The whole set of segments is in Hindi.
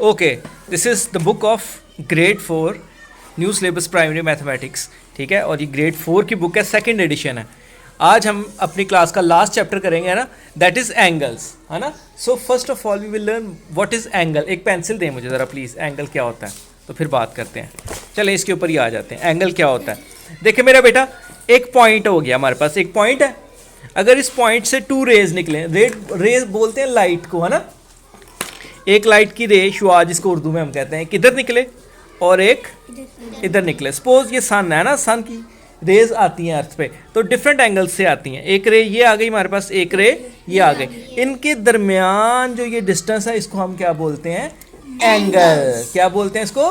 Okay, this is the book of grade 4 new syllabus primary mathematics, ठीक है। और ये ग्रेड 4 की बुक है, सेकंड एडिशन है। आज हम अपनी क्लास का लास्ट चैप्टर करेंगे, है ना, दैट इज़ एंगल्स, है ना। So first of all we will learn what is angle. एक पेंसिल दें मुझे ज़रा प्लीज़, एंगल क्या होता है, तो फिर बात करते हैं। चलें इसके ऊपर ही आ जाते हैं, एंगल क्या होता है। देखिए मेरा बेटा, एक पॉइंट हो गया हमारे पास, एक पॉइंट है। अगर इस पॉइंट से टू रेज निकले, रेज बोलते हैं लाइट को, है ना। एक लाइट की रे, शुआ जिसको उर्दू में हम कहते हैं, किधर निकले और एक इधर निकले। सपोज ये सन है ना, सन की रेज आती हैं अर्थ पे, तो डिफरेंट एंगल से आती हैं। एक रे ये आ गई हमारे पास, एक रे ये आ गई। इनके दरमियान जो ये डिस्टेंस है, इसको हम क्या बोलते हैं, एंगल। क्या बोलते हैं इसको,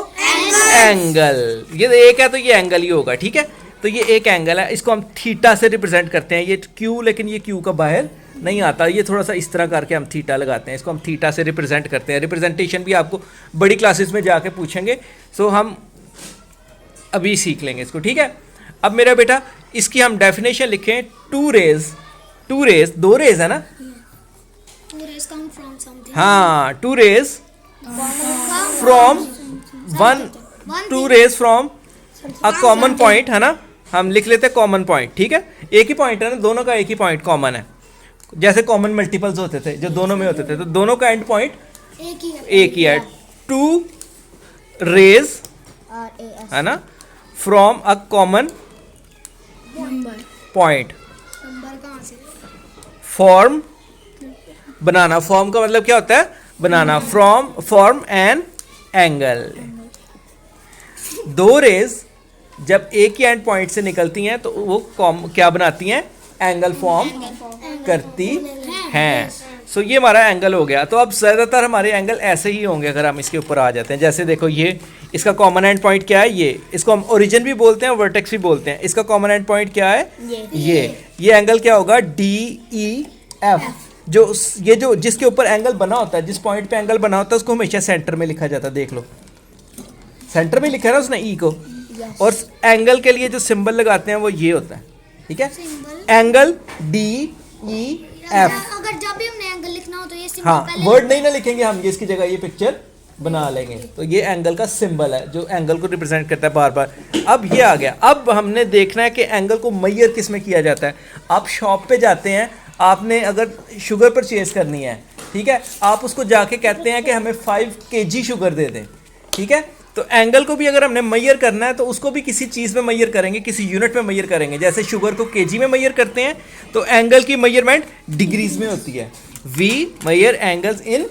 एंगल। ये एक है तो ये एंगल ही होगा, ठीक है। तो ये एक एंगल है, इसको हम थीटा से रिप्रेजेंट करते हैं। ये क्यू, लेकिन ये क्यू का बाहर नहीं आता, ये थोड़ा सा इस तरह करके हम थीटा लगाते हैं, इसको हम थीटा से रिप्रेजेंट करते हैं। रिप्रेजेंटेशन भी आपको बड़ी क्लासेस में जाके पूछेंगे, सो हम अभी सीख लेंगे इसको, ठीक है। अब मेरा बेटा, इसकी हम डेफिनेशन लिखें, टू रेज, दो रेज है ना, हाँ, two rays from one, two rays from a common point, है ना। हम लिख लेते हैं कॉमन पॉइंट, ठीक है। एक ही पॉइंट है ना, दोनों का एक ही पॉइंट कॉमन है। जैसे कॉमन मल्टीपल्स होते थे जो दोनों में होते थे, तो दोनों का एंड पॉइंट एक ही है। टू रेज, है ना, from a common point. Form, बनाना। फॉर्म का मतलब क्या होता है, बनाना। Form an angle. दो रेज जब एक ही एंड पॉइंट से निकलती हैं तो वो क्या बनाती हैं, एंगल फॉर्म करती हैं। सो ये हमारा एंगल हो गया। तो अब ज़्यादातर हमारे एंगल ऐसे ही होंगे अगर हम इसके ऊपर आ जाते हैं। जैसे देखो, ये इसका कॉमन एंड पॉइंट क्या है, ये इसको हम ओरिजिन भी बोलते हैं, वर्टेक्स भी बोलते हैं। इसका कॉमन एंड पॉइंट क्या है, ये एंगल क्या होगा, DEF। जो जिसके ऊपर एंगल बना होता है, जिस पॉइंट पे एंगल बना होता है, उसको हमेशा सेंटर में लिखा जाता है। देख लो, सेंटर में लिखा है ना उसने ई को। और एंगल के लिए जो सिंबल लगाते हैं वो ये होता है, ठीक है, एंगल DEF। अगर जब भी हमने एंगल लिखना हो तो ये सिंबल हाँ, वर्ड नहीं ना लिखेंगे हम, ये इसकी जगह ये पिक्चर बना लेंगे। तो ये एंगल का सिंबल है जो एंगल को रिप्रेजेंट करता है बार बार। अब ये आ गया, अब हमने देखना है कि एंगल को मेजर किस में किया जाता है। आप शॉप पे जाते हैं, आपने अगर शुगर परचेज करनी है, ठीक है, आप उसको जाके कहते हैं कि हमें 5 kg शुगर दे दें, ठीक है। तो एंगल को भी अगर हमने मेजर करना है तो उसको भी किसी चीज़ में मेजर करेंगे, किसी यूनिट में मेजर करेंगे। जैसे शुगर को केजी में मेजर करते हैं, तो एंगल की मेजरमेंट डिग्रीज में होती है। We measure angles in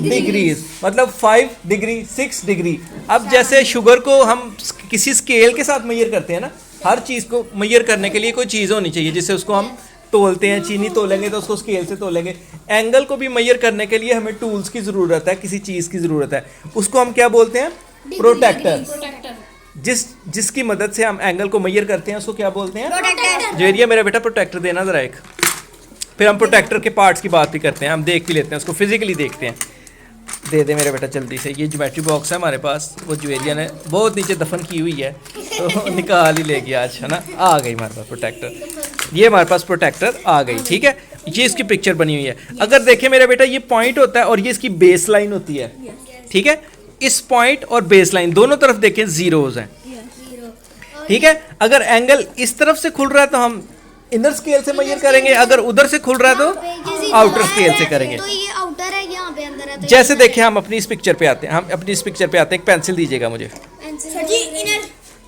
degrees, मतलब 5 डिग्री, 6 डिग्री। अब जैसे शुगर को हम किसी स्केल के साथ मेजर करते हैं ना, हर चीज़ को मेजर करने के लिए कोई चीज़ होनी चाहिए जिससे उसको हम तोलते हैं। चीनी तोलेंगे तो उसको स्केल से तोलेंगे। एंगल को भी मेजर करने के लिए हमें टूल्स की ज़रूरत है, किसी चीज़ की ज़रूरत है। उसको हम क्या बोलते हैं, प्रोटेक्टर। जिसकी मदद से हम एंगल को मेजर करते हैं उसको क्या बोलते हैं, प्रोटेक्टर। जो एरिया मेरा बेटा प्रोटेक्टर देना ज़रा एक। फिर हम प्रोटेक्टर के पार्ट्स की बात भी करते हैं, हम देख भी लेते हैं उसको, फिजिकली देखते हैं। दे दे मेरा बेटा जल्दी से। ये ज्योमेट्री बॉक्स है हमारे पास, वो ज्वेरिया ने बहुत नीचे दफन की हुई है तो निकाल ही लेगी आज, है ना। आ गई हमारे पास प्रोटेक्टर, ये हमारे पास प्रोटेक्टर आ गई, ठीक है। ये इसकी पिक्चर बनी हुई है। अगर देखें मेरा बेटा, ये पॉइंट होता है और ये इसकी बेस लाइन होती है, ठीक है। इस पॉइंट और बेस लाइन दोनों तरफ देखें जीरोज हैं, ठीक है। अगर एंगल इस तरफ से खुल रहा है तो हम इनर स्केल से मेजर करेंगे, अगर उधर से खुल रहा है तो आउटर स्केल से करेंगे। तो ये आउटर है, यहाँ पे अंदर है। तो जैसे देखिए, हम अपनी इस पिक्चर पे आते हैं, एक पेंसिल दीजिएगा मुझे।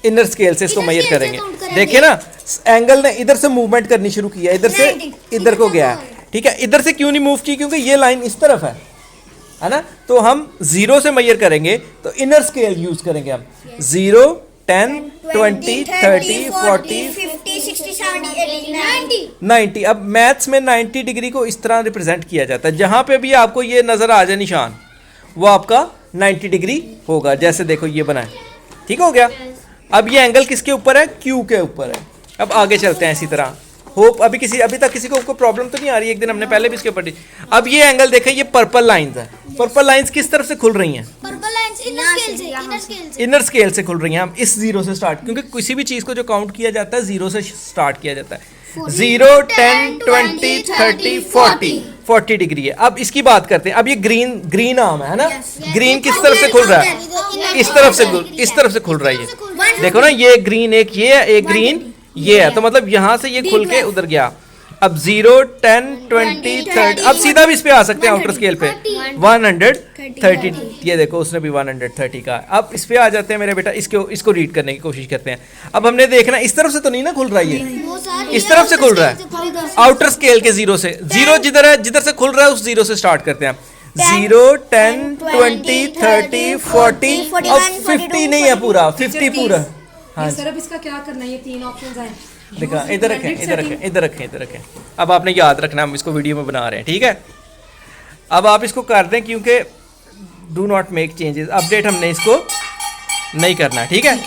इनर स्केल से इसको मेजर करेंगे। देखिए ना, एंगल ने इधर से मूवमेंट करनी शुरू किया, इधर से इधर को गया, ठीक है। इधर से क्यों नहीं मूव की, क्योंकि ये लाइन इस तरफ है ना। तो हम 0 से मेजर करेंगे तो इनर स्केल यूज करेंगे हम। 0, 10, 20, 30, 40, 50, 60, 70, 80, 90। अब मैथ्स में 90 डिग्री को इस तरह रिप्रेजेंट किया जाता है। जहाँ पे भी आपको ये नज़र आ जाए निशान, वो आपका 90 डिग्री होगा। जैसे देखो ये बना है, ठीक हो गया। अब ये एंगल किसके ऊपर है, क्यू के ऊपर है। अब आगे चलते हैं इसी तरह। होप अभी तक किसी को प्रॉब्लम तो नहीं आ रही। एक दिन हमने पहले भी इसके ऊपर। अब ये एंगल देखें, ये पर्पल लाइंस है। पर्पल लाइंस किस तरफ से खुल रही हैं, पर्पल लाइंस इनर स्केल से खुल रही हैं। हम इस 0 से स्टार्ट, क्योंकि किसी भी चीज़ को जो काउंट किया जाता है 0 से स्टार्ट किया जाता है। 0, 10, 20, 30, 40 डिग्री है। अब इसकी बात करते हैं। अब ये ग्रीन आर्म है ना, ग्रीन किस तरफ से खुल रहा है? इस तरफ से खुल रहा है ये। देखो ना, ये ग्रीन एक ये है, एक ग्रीन ये है, तो मतलब यहाँ से ये खुल के उधर गया। अब 0, 10, 20, 30, अब सीधा भी इस पे आ सकते हैं आउटर स्केल पे 130। ये देखो उसने भी 130 का। अब इस पे आ जाते हैं मेरे बेटा, इसको रीड करने की कोशिश करते हैं। अब हमने देखना इस तरफ से तो नहीं ना खुल रहा है, ये इस तरफ से खुल रहा है आउटर स्केल के 0 से। 0 जिधर है, जिधर से खुल रहा है उस 0 से स्टार्ट करते हैं। 0, 10, 20, 30, 40 और 50 नहीं है पूरा, 50 पूरा। हाँ सर, अब इसका क्या करना है? ये 3 ऑप्शंस हैं। देखा, इधर रखें। अब आपने याद रखना, हम इसको वीडियो में बना रहे हैं, ठीक है। अब आप इसको कर दें, क्योंकि do not make changes, update हमने इसको नहीं करना, ठीक है।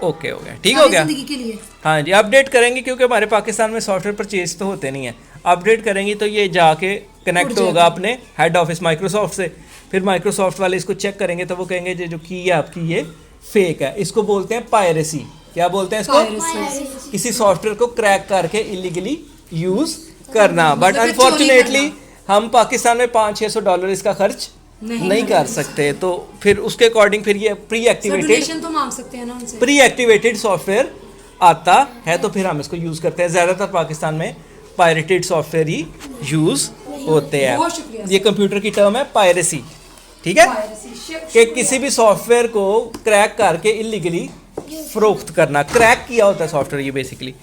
ओके हो गया, ठीक हो गया। के लिए हाँ जी, अपडेट करेंगे क्योंकि हमारे पाकिस्तान में सॉफ्टवेयर परचेज तो होते नहीं है। अपडेट करेंगे तो ये जाके कनेक्ट होगा अपने हेड ऑफिस माइक्रोसॉफ्ट से। फिर माइक्रोसॉफ्ट वाले इसको चेक करेंगे तो वो कहेंगे जो की है आपकी ये फेक है। इसको बोलते हैं पायरेसी। क्या बोलते हैं इसको? किसी सॉफ्टवेयर को क्रैक करके इलीगली यूज करना। बट अनफॉर्चुनेटली हम पाकिस्तान में $500-600 इसका खर्च नहीं कर सकते, तो फिर उसके अकॉर्डिंग फिर ये प्री एक्टिवेटेड तो मांग सकते हैं ना उनसे। प्री एक्टिवेटेड सॉफ्टवेयर आता है, तो फिर हम इसको यूज करते हैं। ज्यादातर पाकिस्तान में पायरेटेड सॉफ्टवेयर ही यूज होते हैं। ये कंप्यूटर की टर्म है पायरेसी, ठीक है, कि किसी भी सॉफ्टवेयर को क्रैक करके इलीगली फरोख्त करना। क्रैक किया होता है सॉफ्टवेयर ये बेसिकली,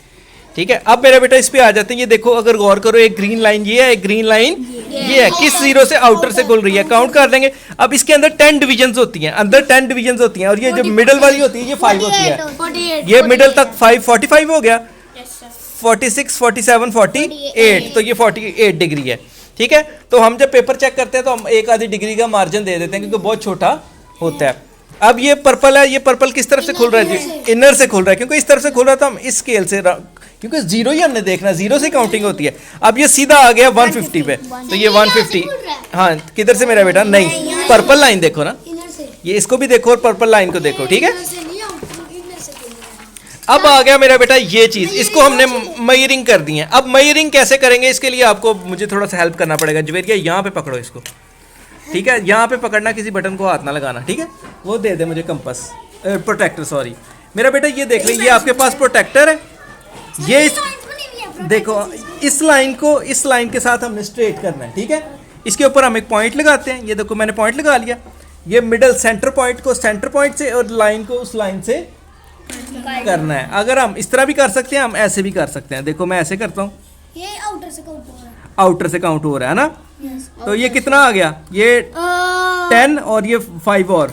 ठीक है। अब मेरा बेटा इस पे आ जाते हैं। ये देखो, अगर गौर करो, एक ग्रीन लाइन ये है, एक ग्रीन लाइन ये है। किस 0 से आउटर से खुल रही है, काउंट कर देंगे। अब इसके अंदर 10 डिविजन्स होती हैं, अंदर 10 डिविजन्स होती हैं, और ये जो मिडल वाली होती है ये 5 होती है। ये मिडल तक 5 45 हो गया, 46, 47, 48, तो ये 48 डिग्री है, ठीक है। तो हम जब पेपर चेक करते हैं तो हम 1 आधी डिग्री का मार्जिन दे देते हैं क्योंकि बहुत छोटा होता है। अब ये पर्पल है, ये पर्पल किस तरफ से खुल रहा है जी? इनर से खुल रहा है, क्योंकि इस तरफ से खुल रहा है तो हम इस स्केल से, क्योंकि 0 ही हमने देखना, 0 से काउंटिंग होती है। अब ये सीधा आ गया 150 पे, तो ये 150। हाँ, किधर से मेरा बेटा? नहीं, पर्पल लाइन देखो ना, ये इसको भी देखो और पर्पल लाइन को देखो, ठीक है। अब आ गया मेरा बेटा ये चीज, इसको हमने मेजरिंग कर दी है। अब मेजरिंग कैसे करेंगे, इसके लिए आपको मुझे थोड़ा सा हेल्प करना पड़ेगा। जवेरिया, यहाँ पे पकड़ो इसको, ठीक है, यहाँ पे पकड़ना, किसी बटन को हाथ ना लगाना, ठीक है। वो दे दे मुझे कंपास, प्रोटेक्टर, सॉरी मेरा बेटा। ये देख लें, ये आपके पास प्रोटेक्टर है। ये देखो, इस लाइन के साथ हमने स्ट्रेट करना है, ठीक है। इसके ऊपर हम एक पॉइंट लगाते हैं। ये देखो, मैंने पॉइंट लगा लिया। ये मिडल सेंटर पॉइंट को सेंटर पॉइंट से और लाइन को उस लाइन से करना है। अगर हम इस तरह भी कर सकते हैं, हम ऐसे भी कर सकते हैं। देखो, मैं ऐसे करता हूँ, ये आउटर से काउंट हो रहा है। आउटर से काउंट हो रहा है ना। तो ये कितना आ गया? ये 10 और ये 5 और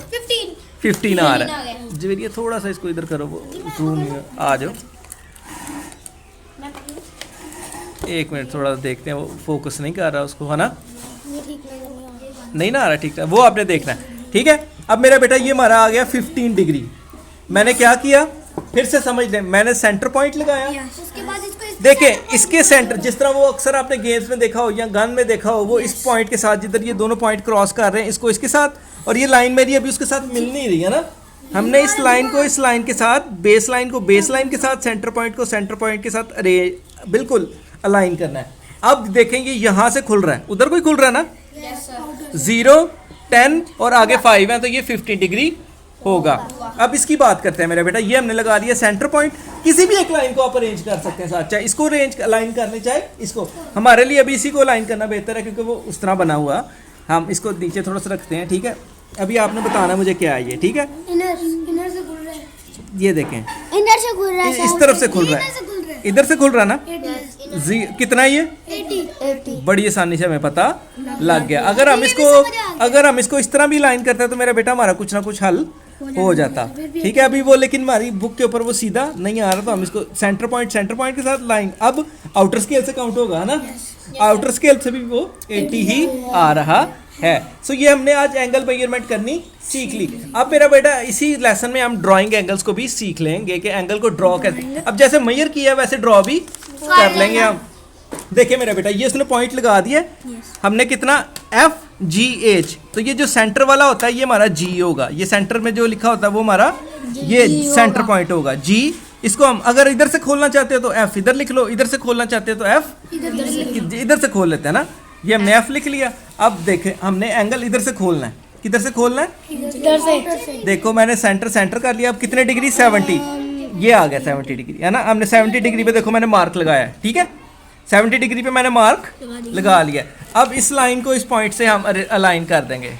15 आ रहा है। जवेरिया, थोड़ा सा इसको इधर करो, वो आ जाओ, 1 मिनट, थोड़ा देखते हैं। वो फोकस नहीं कर रहा उसको, है ना, नहीं ना आ रहा, ठीक है, वो आपने देखना है, ठीक है। अब मेरा बेटा ये हमारा आ गया 15 डिग्री। मैंने क्या किया, फिर से समझ लें, मैंने सेंटर पॉइंट लगाया। उसके बाद इसको देखें, इसके सेंटर, जिस तरह वो अक्सर आपने गेम्स में देखा हो या गन में देखा हो, वो इस पॉइंट के साथ, जिधर ये दोनों पॉइंट क्रॉस कर रहे हैं, इसको इसके साथ, और ये लाइन मेरी अभी उसके साथ मिल नहीं रही है ना। हमने इस लाइन को इस लाइन के साथ, बेस लाइन को बेस लाइन के साथ, सेंटर पॉइंट को सेंटर पॉइंट के साथ बिल्कुल अलाइन करना है। अब देखेंगे यहाँ से खुल रहा है, उधर कोई खुल रहा है ना। 0, 10 और आगे 5 है, तो ये 15 डिग्री होगा। अब इसकी बात करते हैं मेरा बेटा। ये हमने लगा दिया सेंटर पॉइंट। किसी भी एक लाइन को आप अरेंज कर सकते हैं साथ, चाहे इसको अरेंज अलाइन करने, चाहे इसको। हमारे लिए अभी इसी को अलाइन करना बेहतर है क्योंकि वो उस तरह बना हुआ। हम इसको नीचे थोड़ा सा रखते हैं, ठीक है। अभी आपने बताना मुझे क्या है ये, ठीक है। इनर से खुल रहा है, ये देखें, इनर से खुल रहा है, इस तरफ से खुल रहा है, इधर से खुल रहा है ना। कितना है ये? 80। बड़ी आसानी से हमें पता लग गया। अगर हम इसको इस तरह भी लाइन करते हैं तो मेरा बेटा हमारा कुछ ना कुछ हल हो जाता, ठीक है। अभी वो, लेकिन हमारी बुक के ऊपर वो सीधा नहीं आ रहा, तो हम इसको सेंटर पॉइंट के साथ लाइन। अब आउटर स्केल से काउंट होगा ना, आउटर स्केल से भी वो 80 ही आ रहा है। सो ये हमने आज एंगल मेजरमेंट करनी सीख ली। अब मेरा बेटा इसी लेसन में हम ड्राइंग एंगल्स को भी सीख लेंगे कि एंगल को ड्रॉ कैसे, अब जैसे मेजर किया वैसे ड्रॉ भी कर लेंगे हम। देखिए मेरा बेटा, ये उसने पॉइंट लगा दिया, हमने कितना FGH, तो ये जो सेंटर वाला होता है ये हमारा G होगा। ये सेंटर में जो लिखा होता है वो हमारा ये सेंटर पॉइंट होगा। G इसको हम अगर इधर से खोलना चाहते हो तो एफ इधर लिख लो, इधर से खोलना चाहते हो तो एफ इधर से खोल लेते हैं ना। ये हमने एफ लिख लिया। अब देखें हमने एंगल इधर से खोलना है, किधर से खोलना है, इधर से। देखो मैंने सेंटर कर लिया। अब कितने डिग्री, 70, ये आ गया 70 डिग्री है ना। हमने 70 डिग्री पे देखो मैंने मार्क लगाया, ठीक है, 70 डिग्री पे मैंने मार्क लगा लिया। अब इस लाइन को इस पॉइंट से हम अलाइन कर देंगे,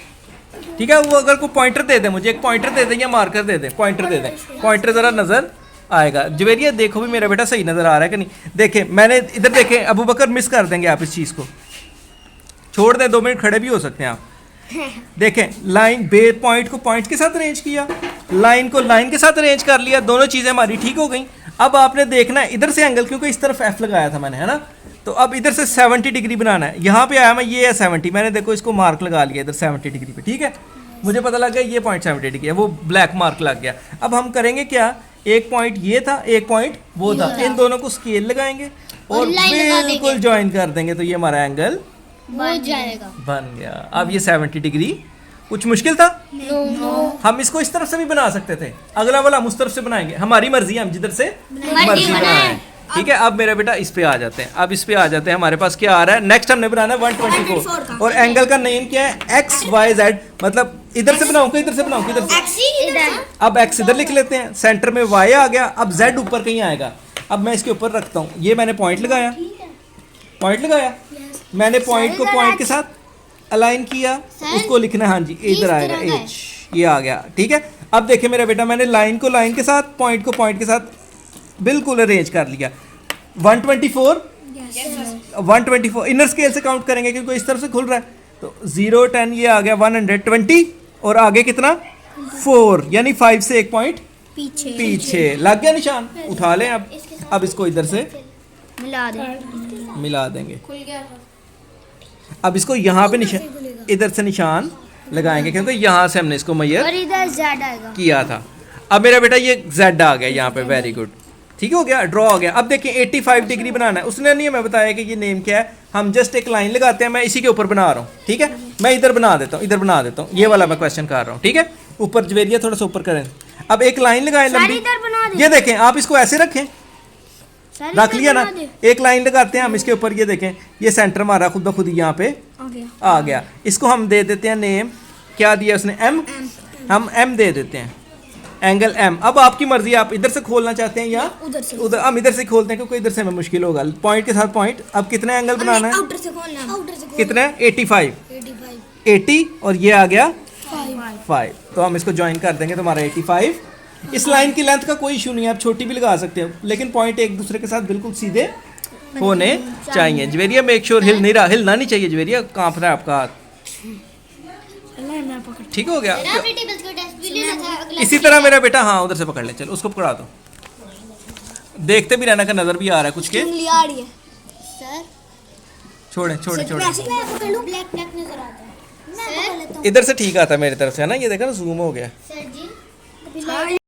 ठीक है। वो अगर कोई पॉइंटर दे दे, मुझे एक पॉइंटर दे दे या मार्कर दे दे, पॉइंटर दे दे, पॉइंटर ज़रा नज़र आएगा। जवेरिया देखो भी मेरा बेटा सही नज़र आ रहा है कि नहीं। देखें मैंने इधर देखें, अबू बकर मिस कर देंगे आप इस चीज़ को, छोड़ दें, 2 मिनट खड़े भी हो सकते हैं आप। देखें लाइन बे पॉइंट को पॉइंट के साथ अरेंज किया, लाइन को लाइन के साथ अरेंज कर लिया, दोनों चीज़ें हमारी ठीक हो गई। अब आपने देखना है इधर से एंगल, क्योंकि इस तरफ एफ लगाया था मैंने, है ना। तो अब इधर से 70 डिग्री बनाना है। यहाँ पे आया मैं, ये है 70, मैंने देखो इसको मार्क लगा लिया इधर 70 डिग्री पे, ठीक है। मुझे पता लग गया ये पॉइंट 70 डिग्री है, वो ब्लैक मार्क लग गया। अब हम करेंगे क्या, एक पॉइंट ये था, एक पॉइंट वो था, इन दोनों को स्केल लगाएंगे और बिल्कुल ज्वाइन कर देंगे, तो ये हमारा एंगल बन जाएगा। बन गया। अब ये 70 डिग्री कुछ मुश्किल था? हम इसको इस तरफ से भी बना सकते थे, अगला वाला हम उस तरफ से बनाएंगे, हमारी मर्जी है, हम जिधर से मर्जी बनाएं, ठीक है। अब मेरा बेटा इस पे आ जाते हैं, अब इस पे आ जाते हैं, हमारे पास क्या आ रहा है, नेक्स्ट हमने बनाना है 124 और एंगल का नेम क्या है, एक्स वाई जेड, मतलब इधर से बनाऊंगा, इधर से बनाऊंगा, इधर से। अब एक्स इधर लिख लेते हैं, सेंटर में वाई आ गया, अब जेड ऊपर कहीं आएगा। अब मैं इसके ऊपर रखता हूँ, ये मैंने पॉइंट लगाया, मैंने पॉइंट को पॉइंट के साथ अलाइन किया, उसको लिखना है, हाँ जी इधर आएगा एच, ये आ गया, ठीक है। अब देखिए मेरा बेटा, मैंने लाइन को लाइन के साथ, पॉइंट को पॉइंट के साथ बिल्कुल अरेंज कर लिया। 124 इनर स्केल से काउंट करेंगे क्योंकि इस तरफ से खुल रहा है, तो 0 10 ये आ गया 120 और आगे कितना 4, यानी 5 से एक पॉइंट पीछे लग गया निशान। उठा लें अब इसको इधर से मिला देंगे। अब इसको यहाँ पे निशान, इधर से निशान लगाएंगे क्योंकि यहाँ से हमने इसको मैयर इधर जेड आएगा किया था। अब मेरा बेटा ये जेड आ गया यहाँ पे, वेरी गुड, ठीक हो गया, ड्रॉ हो गया। अब देखिए 85 डिग्री बनाना है, उसने नहीं हमें बताया कि ये नेम क्या है, हम जस्ट एक लाइन लगाते हैं, मैं इसी के ऊपर बना रहा हूँ, ठीक है। मैं इधर बना देता हूँ, ये वाला मैं क्वेश्चन कर रहा हूँ, ठीक है। ऊपर जवेरिया थोड़ा सा ऊपर करें। अब एक लाइन लगाएं लंबी, ये देखें, आप इसको ऐसे रखें, रख लिया ना, एक लाइन लगाते हैं हम इसके ऊपर, ये देखें ये सेंटर हमारा खुद ब खुद यहाँ पे आ गया। इसको हम दे देते हैं नेम, क्या दिया उसने, एम, हम एम दे देते हैं, एंगल एम। अब आपकी मर्जी, आप इधर से खोलना चाहते हैं या उधर, हम इधर से खोलते हैं क्योंकि इधर से हमें मुश्किल होगा, पॉइंट के साथ पॉइंट। अब कितने एंगल बनाना है, कितने, 85 80 और ये आ गया 5, तो हम इसको ज्वाइन कर देंगे तो हमारा 85। इस लाइन की लेंथ का कोई इशू नहीं है, आप छोटी भी लगा सकते हो, लेकिन पॉइंट एक दूसरे के साथ बिल्कुल सीधे होने चाहिए। जवेरिया मेक श्योर हिल नहीं रहा, हिलना नहीं चाहिए जवेरिया, कांप रहा है आपका हाथ, ठीक हो गया। इसी तरह मेरा बेटा, हाँ उधर से पकड़ ले, चल उसको पकड़ा दो, देखते भी रहना का नजर भी आ रहा है कुछ के, छोड़े इधर से ठीक आता है मेरी तरफ से, है ना, ये देखा ना जूम हो गया।